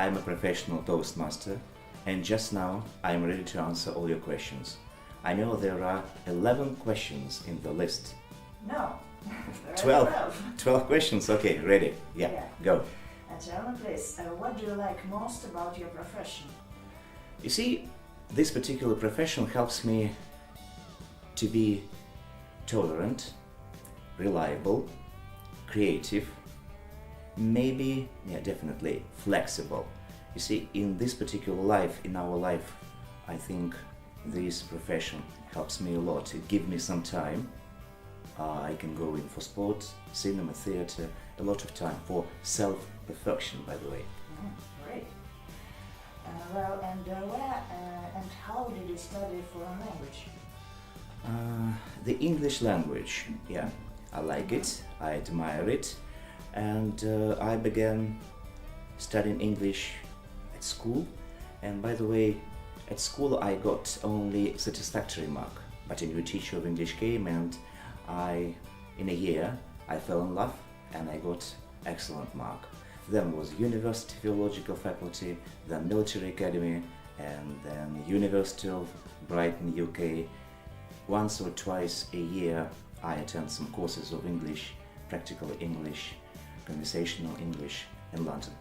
I'm a professional Toastmaster, and just now I'm ready to answer all your questions. I know there are 11 questions in the list. No, there are 12. 12 questions, okay, ready. Yeah, go. And tell me please, what do you like most about your profession? You see, this particular profession helps me to be tolerant, reliable, creative, maybe, definitely flexible. You see, in this particular life, in our life, I think this profession helps me a lot. It gives me some time. I can go in for sports, cinema, theater, a lot of time for self-perfection, by the way. Great. Well, and where and how did you study foreign language? The English language, yeah, I like it, I admire it, and I began studying English at school. And by the way, at school I got only satisfactory mark, but a new teacher of English came, and in a year I fell in love and I got excellent mark. Then was University Philological Faculty, then Military Academy, and then University of Brighton, UK. Once or twice a year I attend some courses of English, practical English, conversational English in London.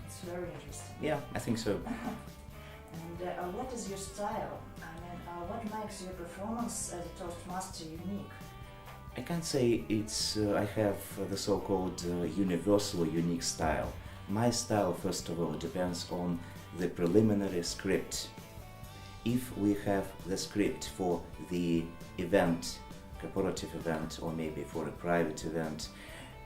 It's very interesting. Yeah, I think so. And what is your style? I mean, what makes your performance as a Toastmaster unique? I can't say I have the so-called universal or unique style. My style, first of all, depends on the preliminary script. If we have the script for the event, corporative event, or maybe for a private event,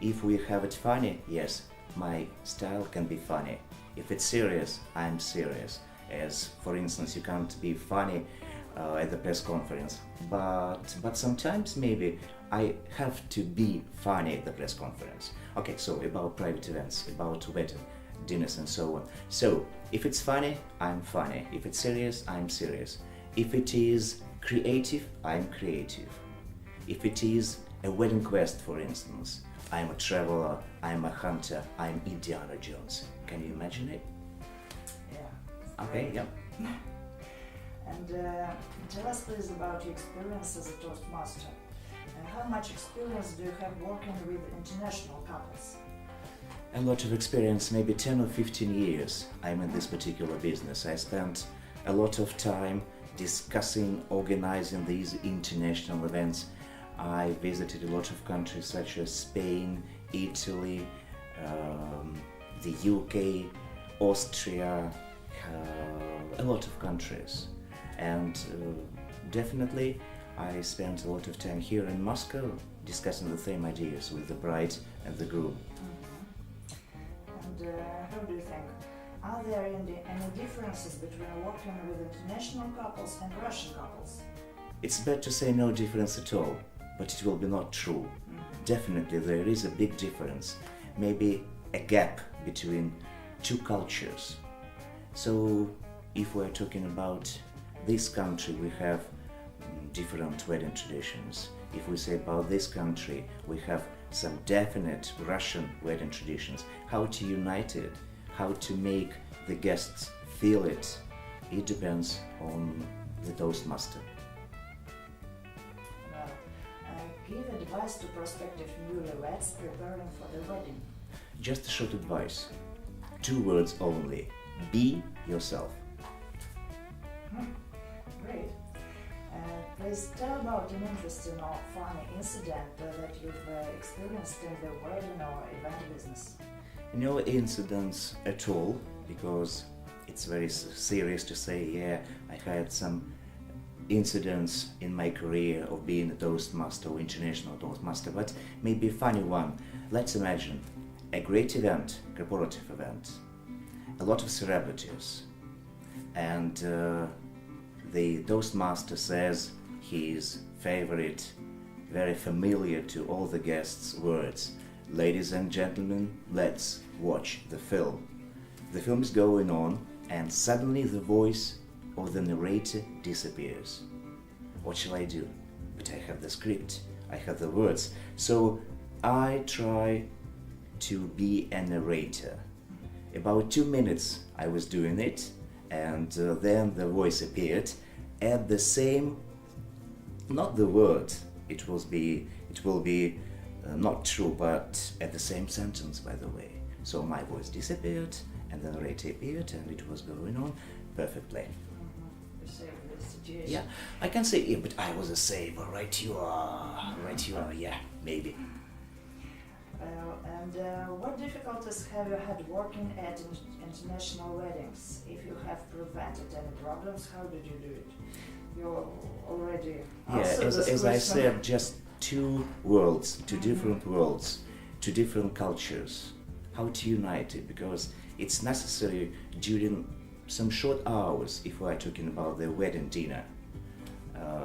if we have it funny, yes, my style can be funny. If it's serious, I'm serious. As for instance, you can't be funny at the press conference, but sometimes maybe I have to be funny at the press conference. Okay, so about private events, about wedding, dinners and so on. So if it's funny, I'm funny. If it's serious, I'm serious. If it is creative, I'm creative. If it is a wedding quest, for instance, I'm a traveler, I'm a hunter, I'm Indiana Jones. Can you imagine it? Yeah. Okay, yeah. And tell us please about your experience as a Toastmaster. How much experience do you have working with international couples? A lot of experience, maybe 10 or 15 years I'm in this particular business. I spent a lot of time discussing, organizing these international events. I visited a lot of countries such as Spain, Italy, the UK, Austria, a lot of countries. And definitely I spent a lot of time here in Moscow discussing the same ideas with the bride and the groom. And how do you think? Are there any differences between working with international couples and Russian couples? It's bad to say no difference at all, but it will be not true. Definitely there is a big difference, maybe a gap between two cultures. So if we're talking about this country, we have different wedding traditions. If we say about this country, we have some definite Russian wedding traditions. How to unite it, how to make the guests feel it, it depends on the Toastmaster. Well, give advice to prospective newlyweds preparing for the wedding. Just a short advice. 2 words only. Be yourself. Great. Please tell about an interesting or funny incident that you've experienced in the wedding or event business. No incidents at all, because it's very serious to say, yeah, I had some incidents in my career of being a Toastmaster or international Toastmaster, but maybe a funny one. Let's imagine a great event, corporative event, a lot of celebrities, and the Toastmaster says his favorite, very familiar to all the guests words: "Ladies and gentlemen, let's watch the film." The film is going on, and suddenly the voice of the narrator disappears. What shall I do? But I have the script, I have the words, so I try to be a narrator. About 2 minutes I was doing it, and then the voice appeared at the same, not the word, it will be not true, but at the same sentence, by the way. So my voice disappeared, and then Rete appeared, and it was going on perfectly. You saved the situation. Yeah, I can say, yeah, but I was a saver, right you are, yeah, maybe. And what difficulties have you had working at international weddings? If you have prevented any problems, how did you do it? You already Yeah, answered this as I question. said, just two worlds, two different worlds, two different cultures. How to unite it, because it's necessary during some short hours, if we are talking about the wedding dinner.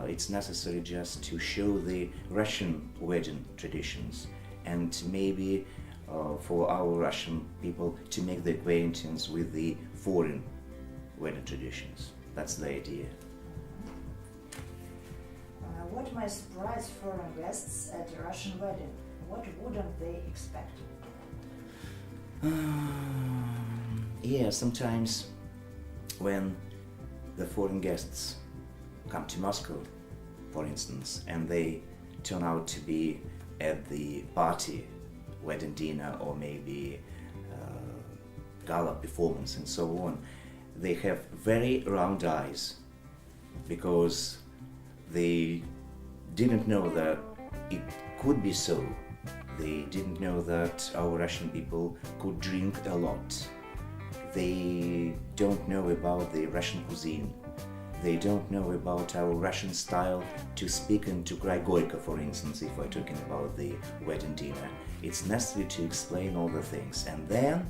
It's necessary just to show the Russian wedding traditions, and maybe for our Russian people to make the acquaintance with the foreign wedding traditions. That's the idea. What may surprise foreign guests at a Russian wedding? What wouldn't they expect? Yeah, sometimes when the foreign guests come to Moscow, for instance, and they turn out to be at the party, wedding dinner, or maybe gala performance and so on, they have very round eyes because they didn't know that it could be so. They didn't know that our Russian people could drink a lot. They don't know about the Russian cuisine. They don't know about our Russian style to speak and to cry gorka, for instance, if we're talking about the wedding dinner. It's necessary to explain all the things, and then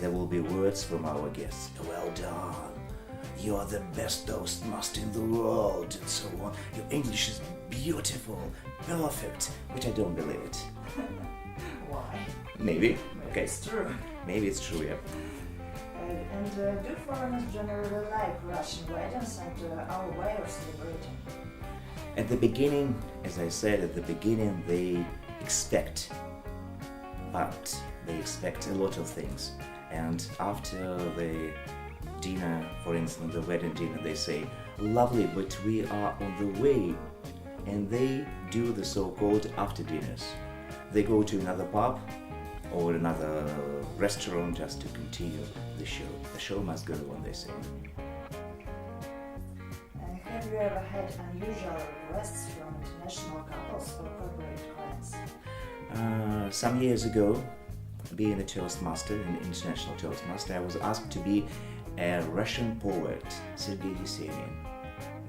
there will be words from our guests. Well done, you are the best toastmaster in the world, and so on. Your English is beautiful, perfect, which I don't believe it. Why? Maybe, Maybe okay. it's true. Maybe it's true, yeah. And do foreigners generally like Russian weddings and our way of celebrating? At the beginning, as I said, at the beginning they expect, but they expect a lot of things. And after the dinner, for instance, the wedding dinner, they say, lovely, but we are on the way. And they do the so-called after dinners. They go to another pub or another restaurant just to continue the show. The show must go on, they say. Have you ever had unusual requests from international couples or corporate clients? Some years ago, being a Toastmaster, an international Toastmaster, I was asked to be a Russian poet, Sergei Yesenin.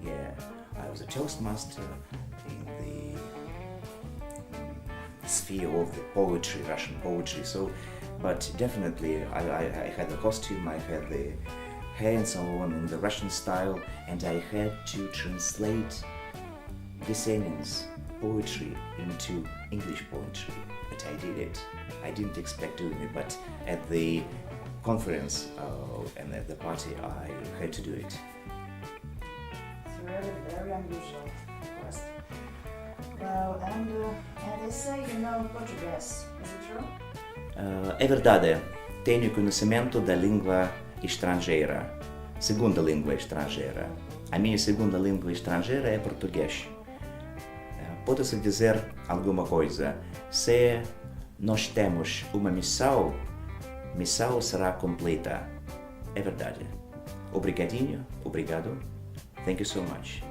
Yeah, I was a Toastmaster in the sphere of the poetry, Russian poetry. So, but definitely, I had the costume, I had the hair and so on in the Russian style, and I had to translate Yesenin's poetry into English poetry. But I did it. I didn't expect doing it, but at the conference and at the party, I had to do it. It's really very unusual request. Well, and they say you know Portuguese. Is it true? É verdade. Tenho conhecimento da língua estrangeira. Segunda língua estrangeira. A minha segunda língua estrangeira é português. Pode-se dizer alguma coisa. Se nós temos uma missão será completa. É verdade. Obrigadinho, obrigado. Thank you so much.